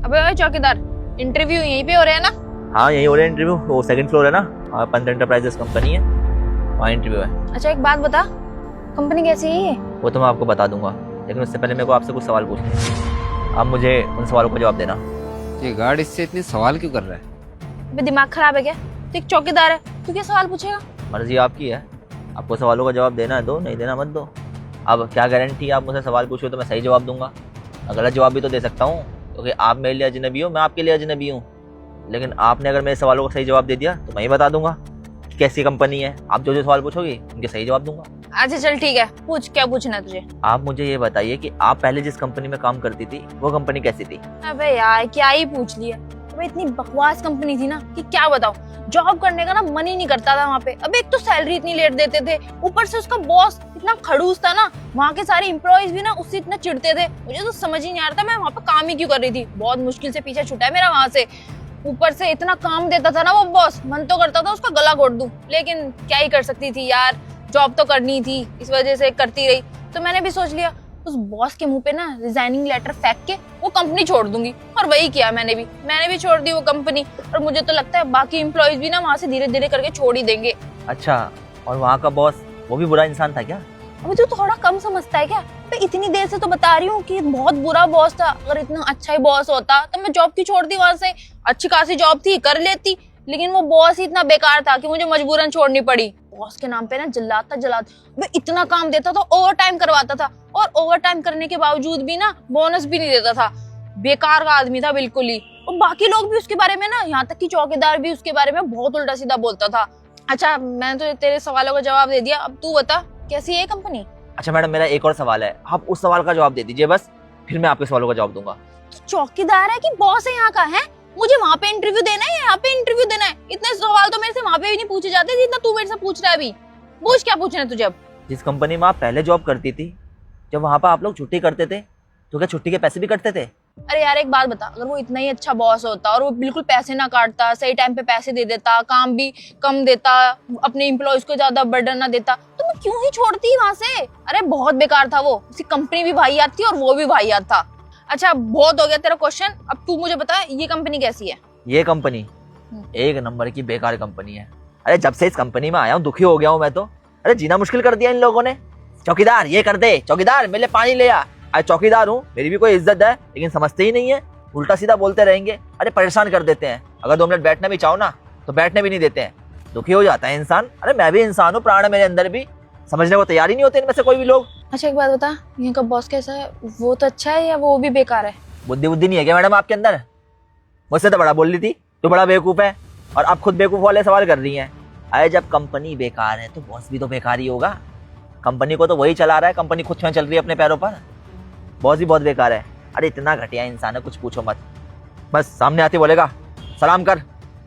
अबे ओए चौकीदार, इंटरव्यू यहीं पे हो रहा है ना? हाँ यही हो रहा है इंटरव्यू। वो सेकंड फ्लोर है ना, वहाँ पंत एंटरप्राइजेस कंपनी है, वहाँ इंटरव्यू है। अच्छा एक बात बता, कंपनी कैसी है ये? वो तो मैं आपको बता दूंगा, लेकिन उससे पहले मेरे को आपसे कुछ सवाल पूछने हैं। आप मुझे उन सवालों का जवाब देना। ये गार्ड इससे इतने सवाल क्यों कर रहा है? अबे दिमाग खराब है क्या? तू एक चौकीदार है, तू क्या सवाल पूछेगा? मर्जी आपकी है, आपको सवालों का जवाब देना है दो, नहीं देना मत दो। अब क्या गारंटी आप मुझसे सवाल पूछो तो मैं सही जवाब दूंगा। गलत जवाब भी तो दे सकता हूँ, क्योंकि आप मेरे लिए अजनबी हो, मैं आपके लिए अजनबी हूँ। लेकिन आपने अगर मेरे सवालों का सही जवाब दे दिया तो मैं ही बता दूंगा कि कैसी कंपनी है। आप जो जो सवाल पूछोगे उनके सही जवाब दूंगा। अच्छा चल ठीक है, पूछ, क्या पूछना है तुझे? आप मुझे ये बताइए कि आप पहले जिस कंपनी में काम करती थी वो कंपनी कैसी थी? अबे यार क्या ही पूछ लिया। अबे इतनी बकवास कंपनी थी ना कि क्या बताऊं, जॉब करने का ना मन ही नहीं करता था वहाँ पे। अबे एक तो सैलरी इतनी लेट देते थे, ऊपर से उसका बॉस इतना खड़ूस था ना, वहाँ के सारे एम्प्लॉइज भी ना उससे इतना चिढ़ते थे। मुझे तो समझ ही नहीं आ रहा था मैं वहाँ पे काम ही क्यों कर रही थी। बहुत मुश्किल से पीछा छुटा है मेरा वहाँ से। ऊपर से इतना काम देता था ना वो बॉस, मन तो करता था उसका गला घोट दूं, लेकिन क्या ही कर सकती थी यार, जॉब तो करनी थी, इस वजह से करती रही। तो मैंने भी सोच लिया उस बॉस के मुंह पे ना रिजाइनिंग लेटर फेंक के वो कंपनी छोड़ दूंगी, और वही किया मैंने भी छोड़ दी वो कंपनी। और मुझे तो लगता है बाकी एम्प्लॉइज भी ना वहाँ से धीरे धीरे करके छोड़ ही देंगे। अच्छा, और वहाँ का बॉस वो भी बुरा इंसान था क्या? अभी तू थोड़ा कम समझता है क्या? मैं इतनी देर से तो बता रही हूँ कि बहुत बुरा बॉस था। अगर इतना अच्छा ही बॉस होता तो मैं जॉब की छोड़ दी, वहां से अच्छी खासी जॉब थी कर लेती, लेकिन वो बॉस ही इतना बेकार था कि मुझे मजबूरन छोड़नी पड़ी। बॉस के नाम पे ना जल्लाद मैं इतना काम देता था, ओवर टाइम करवाता था, और ओवर टाइम करने के बावजूद भी ना बोनस भी नहीं देता था। बेकार का आदमी था बिल्कुल ही। और बाकी लोग भी उसके बारे में ना, यहाँ तक कि चौकीदार भी उसके बारे में बहुत उल्टा सीधा बोलता था। अच्छा मैंने तो तेरे सवालों का जवाब दे दिया, अब तू बता कैसी है कंपनी? अच्छा मैडम, मेरा एक और सवाल है, आप उस सवाल का जवाब दे दीजिए बस, फिर मैं आपके सवालों का जवाब दूंगा। चौकीदार है कि बॉस है यहाँ का? है मुझे वहाँ पे इंटरव्यू देना है या यहाँ पे इंटरव्यू देना है? इतने सवाल तो मेरे से वहाँ पे भी नहीं पूछे जाते जितना तू मेरे से पूछ रहा है अभी। पूछ, क्या पूछना है तुझे अब? जिस कंपनी में आप पहले जॉब करती थी, जब वहाँ पर आप लोग छुट्टी करते थे तो क्या छुट्टी के पैसे भी कटते थे? अरे यार एक बात बता, अगर वो इतना ही अच्छा बॉस होता और वो बिल्कुल पैसे ना काटता, सही टाइम पे पैसे दे देता, काम भी कम देता, अपने एम्प्लॉइज को ज्यादा बर्डन ना देता, तो मैं क्यों ही छोड़ती वहां से? अरे बहुत बेकार था वो, उसकी कंपनी भी वाहियात थी और वो भी वाहियात था। अच्छा बहुत हो गया तेरा क्वेश्चन, अब तू मुझे बता ये कंपनी कैसी है? ये कंपनी एक नंबर की बेकार कंपनी है। अरे जब से इस कंपनी में आया हूँ दुखी हो गया हूँ मैं तो। अरे जीना मुश्किल कर दिया इन लोगों ने। चौकीदार ये कर दे, चौकीदार मेरे लिए पानी ले आ। आज चौकीदार हूँ, मेरी भी कोई इज्जत है, लेकिन समझते ही नहीं है, उल्टा सीधा बोलते रहेंगे। अरे परेशान कर देते हैं, अगर 2 मिनट बैठना भी चाहो ना तो बैठने भी नहीं देते हैं। दुखी हो जाता है इंसान। अरे मैं भी इंसान हूँ, प्राण है मेरे अंदर भी, समझने को तैयार ही नहीं होते इनमें से कोई भी लोग। अच्छा एक बात बता, यहाँ का बॉस कैसा है? वो तो अच्छा है या वो भी बेकार है? बुद्धि नहीं है क्या मैडम आपके अंदर? मुझसे तो बड़ा बोल रही थी, तू बड़ा बेवकूफ है, और अब खुद बेवकूफ वाले सवाल कर रही है। अरे जब कंपनी बेकार है तो बॉस भी तो बेकार ही होगा। कंपनी को तो वही चला रहा है, कंपनी खुद में चल रही है अपने पैरों पर, बॉस भी बहुत बेकार है। अरे इतना घटिया इंसान है, कुछ पूछो मत। बस सामने आते बोलेगा सलाम कर,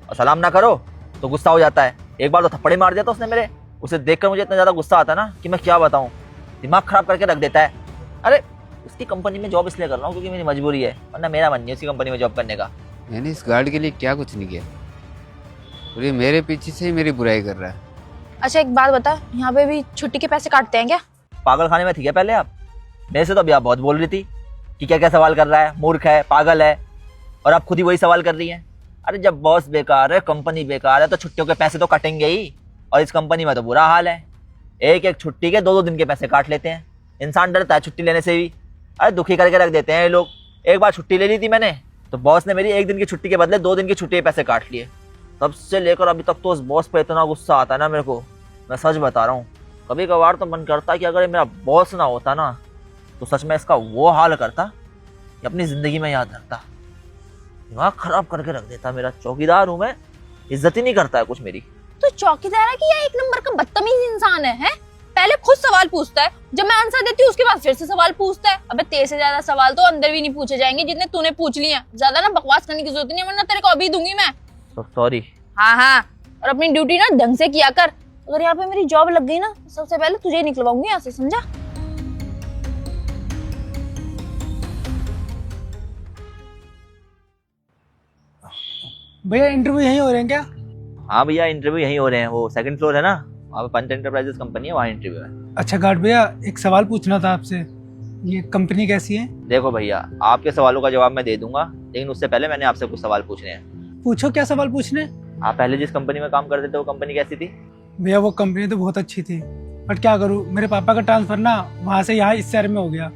और सलाम ना करो तो गुस्सा हो जाता है। एक बार तो थप्पड़ मार दिया था उसने मेरे, उसे देखकर मुझे इतना ज्यादा गुस्सा आता ना कि मैं क्या बताऊं, दिमाग खराब करके रख देता है। अरे उसकी कंपनी में जॉब इसलिए कर रहा हूँ क्योंकि मेरी मजबूरी है, वरना मेरा मन नहीं है उसकी कंपनी में जॉब करने का। मैंने इस गार्ड के लिए क्या कुछ नहीं किया, और ये मेरे पीछे से ही मेरी बुराई कर रहा है। अच्छा एक बात बता, यहाँ पे भी छुट्टी के पैसे काटते हैं क्या? पागल खाने में थी क्या पहले आप? मेरे से तो अभी आप बहुत बोल रही थी कि क्या क्या सवाल कर रहा है, मूर्ख है, पागल है, और आप खुद ही वही सवाल कर रही हैं। अरे जब बॉस बेकार है, कंपनी बेकार है, तो छुट्टियों के पैसे तो कटेंगे ही, और इस कंपनी में तो बुरा हाल है। एक एक छुट्टी के 2-2 दिन के पैसे काट लेते हैं। इंसान डरता है छुट्टी लेने से भी। अरे दुखी करके रख देते हैं ये लोग। एक बार छुट्टी ले ली थी मैंने, तो बॉस ने मेरी 1 दिन की छुट्टी के बदले 2 दिन की छुट्टी के पैसे काट लिए। तब से लेकर अभी तक तो उस बॉस पे इतना गुस्सा आता है ना मेरे को, मैं सच बता रहा हूँ। कभी कभार तो मन करता है कि अगर ये मेरा बॉस ना होता ना तो सच में इसका वो हाल करता कि अपनी जिंदगी में याद रखता। दिमाग खराब करके रख देता। मेरा चौकीदार हूँ मैं, इज्जत ही नहीं करता है कुछ मेरी। तो चौकीदार है कि या 1 नंबर का बदतमीज इंसान है? पहले खुद सवाल पूछता है, जब मैं आंसर देती हूँ उसके बाद फिर से सवाल पूछता है। अबे तेरे से ज्यादा सवाल तो अंदर भी नहीं पूछे जाएंगे जितने तूने पूछ लिए। ज्यादा ना बकवास करने की जरूरत नहीं है, वरना तेरे को अभी दूंगी मैं। सॉरी। हाँ, और अपनी ड्यूटी ना ढंग से किया कर। अगर यहाँ पे मेरी जॉब लग गई ना, सबसे पहले तुझे ही निकलवाऊंगी यहाँ से, समझा? भैया इंटरव्यू यहीं हो रहे हैं क्या? हाँ भैया इंटरव्यू यहीं हो रहे हैं, वो 2nd फ्लोर है ना, वहाँ पे पंत एंटरप्राइजेस कंपनी है, वहाँ इंटरव्यू है। अच्छा गार्ड भैया, एक सवाल पूछना था आपसे, ये कंपनी कैसी है? देखो भैया, आपके सवालों का जवाब मैं दे दूंगा, लेकिन उससे पहले मैंने आपसे कुछ सवाल पूछने हैं। पूछो, क्या सवाल पूछने? आप पहले जिस कंपनी में काम करते थे वो कंपनी कैसी थी? भैया वो कंपनी तो बहुत अच्छी थी, बट क्या करूँ, मेरे पापा का ट्रांसफर ना वहाँ से यहाँ इस शहर में हो गया,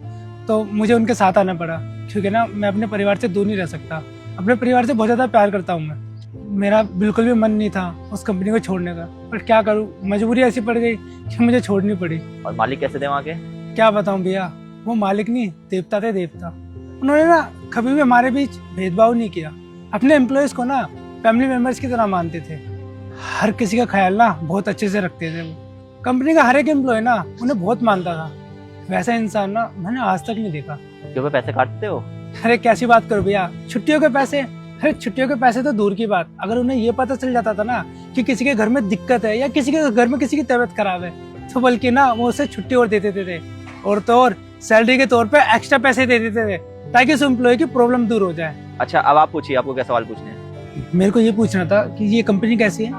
तो मुझे उनके साथ आना पड़ा। क्योंकि ना मैं अपने परिवार से दूर नहीं रह सकता। अपने परिवार से बहुत ज़्यादा प्यार करता हूँ मैं। मेरा बिल्कुल भी मन नहीं था उस कंपनी को छोड़ने का, बट क्या करूँ, मजबूरी ऐसी पड़ गई कि मुझे छोड़नी पड़ी। और मालिक कैसे थे वहाँ के? क्या बताऊँ भैया, वो मालिक नहीं, देवता थे, देवता। उन्होंने ना कभी भी हमारे बीच भेदभाव नहीं किया। अपने एम्प्लॉयज़ को ना फैमिली मेम्बर्स की तरह मानते थे। हर किसी का ख्याल ना बहुत अच्छे से रखते थे वो। कंपनी का हर एक एम्प्लॉय ना उन्हें बहुत मानता था। वैसा इंसान ना मैंने आज तक नहीं देखा। क्यों पे पैसे काटते हो? अरे कैसी बात करो भैया, छुट्टियों के पैसे? अरे छुट्टियों के पैसे तो दूर की बात, अगर उन्हें ये पता चल जाता था ना कि किसी के घर में दिक्कत है या किसी के घर में किसी की तबीयत खराब है, तो बल्कि ना वो उसे छुट्टी और दे देते थे। और तो और सैलरी के तौर पे एक्स्ट्रा पैसे दे देते थे ताकि उस एम्प्लॉय की प्रॉब्लम दूर हो जाए। अच्छा, अब आप पूछिए, आपको क्या सवाल पूछने हैं? मेरे को ये पूछना था कि ये कंपनी कैसी है?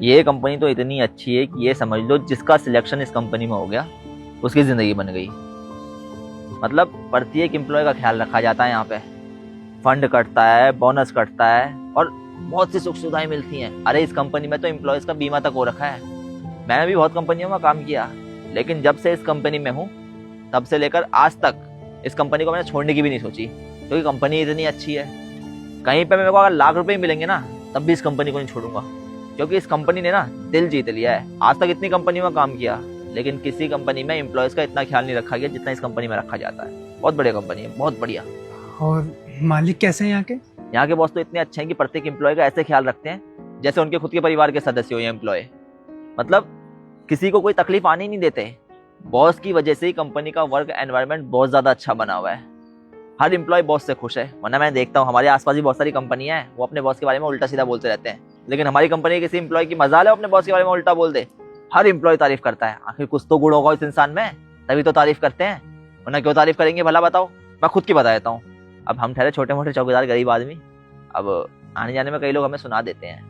ये कंपनी तो इतनी अच्छी है कि ये समझ लो जिसका सिलेक्शन इस कंपनी में हो गया उसकी ज़िंदगी बन गई। मतलब प्रत्येक एम्प्लॉय का ख्याल रखा जाता है यहाँ पे। फंड कटता है, बोनस कटता है और बहुत सी सुख सुविधाएं मिलती हैं। अरे इस कंपनी में तो एम्प्लॉयज़ का बीमा तक हो रखा है। मैंने भी बहुत कंपनियों में काम किया, लेकिन जब से इस कंपनी में हूँ तब से लेकर आज तक इस कंपनी को मैंने छोड़ने की भी नहीं सोची, क्योंकि कंपनी इतनी अच्छी है। कहीं पे मेरे को अगर लाख रुपए मिलेंगे ना तब भी इस कंपनी को नहीं छोड़ूंगा, क्योंकि इस कंपनी ने ना दिल जीत लिया है। आज तक इतनी कंपनियों में काम किया, लेकिन किसी कंपनी में एम्प्लॉयज का इतना ख्याल नहीं रखा गया जितना इस कंपनी में रखा जाता है। बहुत बढ़िया कंपनी है, बहुत बढ़िया। और मालिक कैसे हैं यहाँ के? यहाँ के बॉस तो इतने अच्छे हैं कि प्रत्येक एम्प्लॉय का ऐसे ख्याल रखते हैं जैसे उनके खुद के परिवार के सदस्य हो या एम्प्लॉय। मतलब किसी को कोई तकलीफ आने ही नहीं देते। बॉस की वजह से ही कंपनी का वर्क एनवायरनमेंट बहुत ज्यादा अच्छा बना हुआ है। हर एम्प्लॉय बॉस से खुश है। वरना मैं देखता हूँ हमारे आसपास भी बहुत सारी कंपनियां हैं, वो अपने बॉस के बारे में उल्टा सीधा बोलते रहते हैं, लेकिन हमारी कंपनी किसी एम्प्लॉय की मजाल है अपने बॉस के बारे में उल्टा बोल दे। हर एम्प्लॉय तारीफ करता है। आखिर कुछ तो गुण होगा इस इंसान में, तभी तो तारीफ करते हैं, वरना क्यों तारीफ करेंगे भला बताओ। मैं खुद की बता देता हूँ। अब हम ठहरे छोटे मोटे चौकीदार गरीब आदमी, अब आने जाने में कई लोग हमें सुना देते हैं,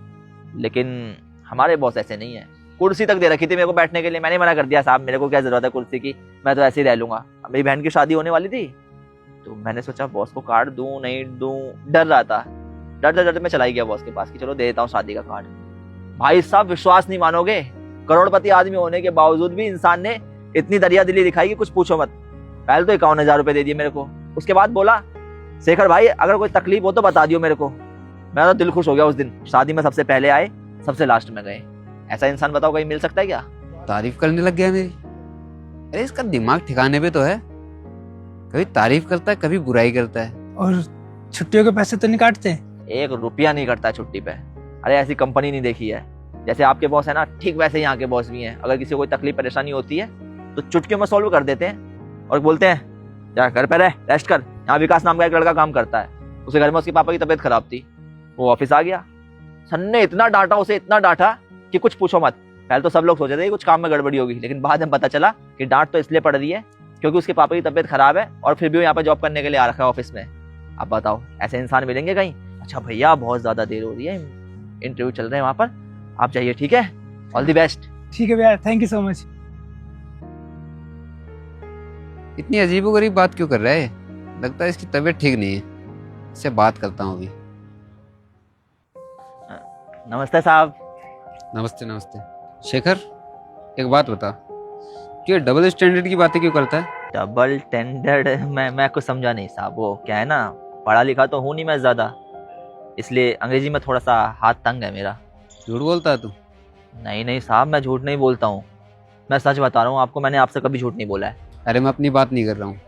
लेकिन हमारे बॉस ऐसे नहीं है। कुर्सी तक दे रखी थी मेरे को बैठने के लिए, मैंने मना कर दिया, साहब मेरे को क्या जरूरत है कुर्सी की, मैं तो ऐसे ही रह लूंगा। अब मेरी बहन की शादी होने वाली थी, तो मैंने सोचा बॉस को कार्ड दूं नहीं दूं, डर रहा था। डरते डरते मैं चला ही गया बॉस के पास कि चलो दे देता हूँ शादी का कार्ड। भाई साहब विश्वास नहीं मानोगे, करोड़पति आदमी होने के बावजूद भी इंसान ने इतनी दरिया दिली दिखाई कि कुछ पूछो मत। पहले तो 51,000 रुपए दे दिए मेरे को, उसके बाद बोला शेखर भाई अगर कोई तकलीफ हो तो बता दियो मेरे को। मेरा तो दिल खुश हो गया उस दिन। शादी में सबसे पहले आए, सबसे लास्ट में गए। ऐसा इंसान बताओ कहीं मिल सकता है क्या? तारीफ करने लग गया मेरी। अरे इसका दिमाग ठिकाने पे तो है, कभी तारीफ करता है कभी बुराई करता है। और छुट्टियों के पैसे तो नहीं काटते? 1 रुपया नहीं करता है छुट्टी पे। अरे ऐसी कंपनी नहीं देखी है। जैसे आपके बॉस है ना, ठीक वैसे यहाँ के बॉस भी हैं। अगर किसी को कोई तकलीफ परेशानी होती है तो चुटकियों में सॉल्व कर देते हैं और बोलते हैं जा घर पे रह, रेस्ट कर। यहाँ विकास नाम का एक लड़का काम करता है, उसके घर में उसके पापा की तबीयत खराब थी, वो ऑफिस आ गया। सन ने इतना डांटा उसे, इतना डांटा कि कुछ पूछो मत। पहले तो सब लोग सोचे थे कुछ काम में गड़बड़ी होगी, लेकिन बाद में पता चला कि डांट तो इसलिए पड़ रही है क्योंकि उसके पापा की तबीयत खराब है और फिर भी वो यहाँ पे जॉब करने के लिए आ रखा है ऑफिस में। अब बताओ ऐसे इंसान मिलेंगे कहीं? अच्छा भैया बहुत ज्यादा देर हो रही है, इंटरव्यू चल रहे हैं वहां पर, आप जाइए, ठीक है? All the best. ठीक है भैया, थैंक यू सो मच। इतनी अजीबोगरीब बात क्यों कर रहा है? लगता है इसकी तबीयत ठीक नहीं है। इससे बात करता हूँ अभी। नमस्ते साहब। नमस्ते नमस्ते। शेखर एक बात बता, तू ये डबल स्टैंडर्ड की बातें क्यों करता है? Double tendered? मैं कुछ समझा नहीं साहब। वो क्या है ना, पढ़ा लिखा तो हूँ नहीं मैं ज्यादा, इसलिए अंग्रेजी में थोड़ा सा हाथ तंग है मेरा। झूठ बोलता है तू? नहीं साहब, मैं झूठ नहीं बोलता हूँ, मैं सच बता रहा हूँ आपको। मैंने आपसे कभी झूठ नहीं बोला है। अरे मैं अपनी बात नहीं कर रहा हूँ,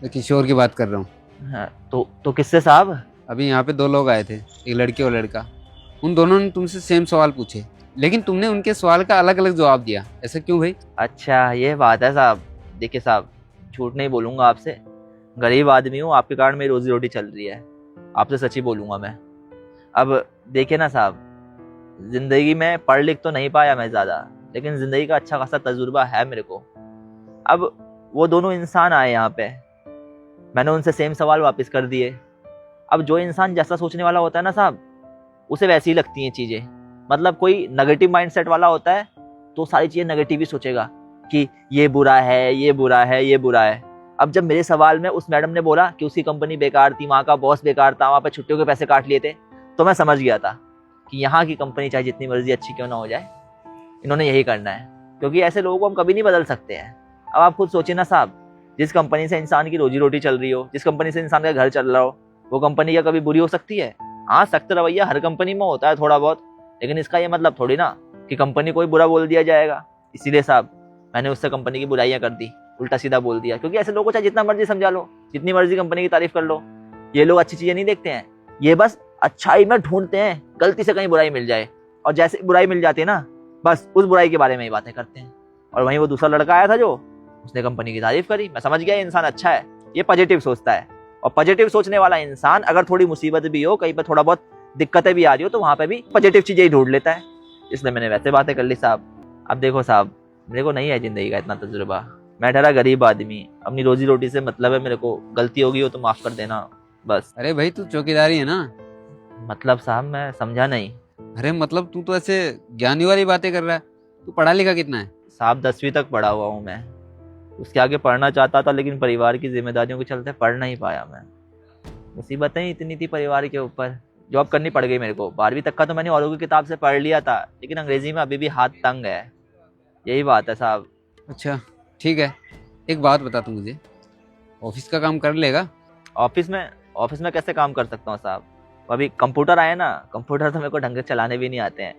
मैं किशोर की बात कर रहा हूँ। हाँ, तो किससे साहब? अभी यहाँ पे 2 लोग आए थे, एक लड़की और लड़का। उन दोनों ने तुमसे सेम सवाल पूछे, लेकिन तुमने उनके सवाल का अलग अलग जवाब दिया। ऐसा क्यों भाई? अच्छा ये बात है साहब। देखिए साहब, झूठ नहीं बोलूँगा आपसे, गरीब आदमी हूँ, आपके कारण मेरी रोजी रोटी चल रही है, आपसे सच ही बोलूँगा मैं। अब देखिए ना साहब, जिंदगी में पढ़ लिख तो नहीं पाया मैं ज़्यादा, लेकिन ज़िंदगी का अच्छा खासा तजुर्बा है मेरे को। अब वो दोनों इंसान आए यहाँ पे, मैंने उनसे सेम सवाल वापस कर दिए। अब जो इंसान जैसा सोचने वाला होता है ना साहब, उसे वैसी ही लगती हैं चीज़ें। मतलब कोई नेगेटिव माइंडसेट वाला होता है तो सारी चीज़ें नेगेटिव ही सोचेगा कि ये बुरा है, ये बुरा है, ये बुरा है। अब जब मेरे सवाल में उस मैडम ने बोला कि उसकी कंपनी बेकार थी, वहाँ का बॉस बेकार था, वहाँ पे छुट्टियों के पैसे काट लिए थे, तो मैं समझ गया था कि यहाँ की कंपनी चाहे जितनी मर्जी अच्छी क्यों ना हो जाए, इन्होंने यही करना है, क्योंकि ऐसे लोगों को हम कभी नहीं बदल सकते हैं। अब आप खुद सोचिए ना साहब, जिस कंपनी से इंसान की रोजी रोटी चल रही हो, जिस कंपनी से इंसान का घर चल रहा हो, वो कंपनी क्या कभी बुरी हो सकती है? हाँ, सख्त रवैया हर कंपनी में होता है थोड़ा बहुत, लेकिन इसका ये मतलब थोड़ी ना कि कंपनी को ही बुरा बोल दिया जाएगा। इसीलिए साहब मैंने उससे कंपनी की बुराइयां कर दी, उल्टा सीधा बोल दिया, क्योंकि ऐसे लोगों को चाहे जितना मर्जी समझा लो, जितनी मर्जी कंपनी की तारीफ कर लो, ये लोग अच्छी चीजें नहीं देखते हैं, ये बस अच्छाई में ढूंढते हैं, गलती से कहीं बुराई मिल जाए, और जैसे बुराई मिल जाती है ना, बस उस बुराई के बारे में ही बातें करते हैं। और वहीं वो दूसरा लड़का आया था जो, उसने कंपनी की तारीफ करी, मैं समझ गया ये इंसान अच्छा है, ये पॉजिटिव सोचता है। और पॉजिटिव सोचने वाला इंसान अगर थोड़ी मुसीबत भी हो, कहीं पर थोड़ा बहुत दिक्कतें भी आ रही हो, तो वहां पे भी पॉजिटिव चीजें ही ढूंढ लेता है। इसलिए मैंने वैसे बातें कर ली साहब। अब देखो साहब, मेरे को नहीं है जिंदगी का इतना तजुर्बा, मैं ठहरा गरीब आदमी, अपनी रोजी रोटी से मतलब है मेरे को, गलती होगी हो तो माफ कर देना बस। अरे भाई तू चौकीदारी है ना। मतलब साहब मैं समझा नहीं। अरे मतलब तू तो ऐसे ज्ञानी वाली बातें कर रहा है। तू पढ़ा लिखा कितना है? साहब 10वीं तक पढ़ा हुआ हूँ मैं, उसके आगे पढ़ना चाहता था, लेकिन परिवार की जिम्मेदारियों के चलते पढ़ नहीं पाया मैं। मुसीबतें इतनी थी परिवार के ऊपर, जॉब करनी पड़ गई मेरे को। 12वीं तक का तो मैंने औरों की किताब से पढ़ लिया था, लेकिन अंग्रेजी में अभी भी हाथ तंग है, यही बात है साहब। अच्छा ठीक है, एक बात बता तू मुझे, ऑफिस का काम कर लेगा? ऑफिस में कैसे काम कर सकता हूँ साहब? अभी कंप्यूटर आए ना, कंप्यूटर तो मेरे को ढंग से चलाने भी नहीं आते हैं।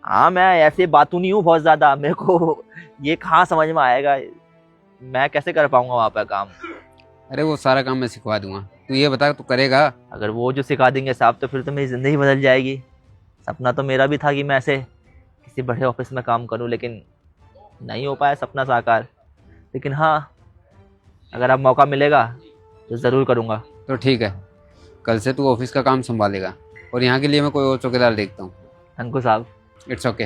हाँ, मैं ऐसे बातू नहीं हूँ बहुत ज़्यादा, मेरे को ये कहाँ समझ में आएगा, मैं कैसे कर पाऊंगा वहाँ पर काम? अरे वो सारा काम मैं सिखवा दूंगा, तू ये बता तू करेगा? अगर वो जो सिखा देंगे साहब, तो फिर तो मेरी ज़िंदगी बदल जाएगी। सपना तो मेरा भी था कि मैं ऐसे किसी बड़े ऑफिस में काम करूं, लेकिन नहीं हो पाया सपना साकार। लेकिन हाँ, अगर अब मौका मिलेगा तो ज़रूर करूँगा। तो ठीक है, कल से तू ऑफिस का काम संभालेगा और यहाँ के लिए मैं कोई और चौकीदार देखता हूँ। अंकुर साहब, इट्स ओके।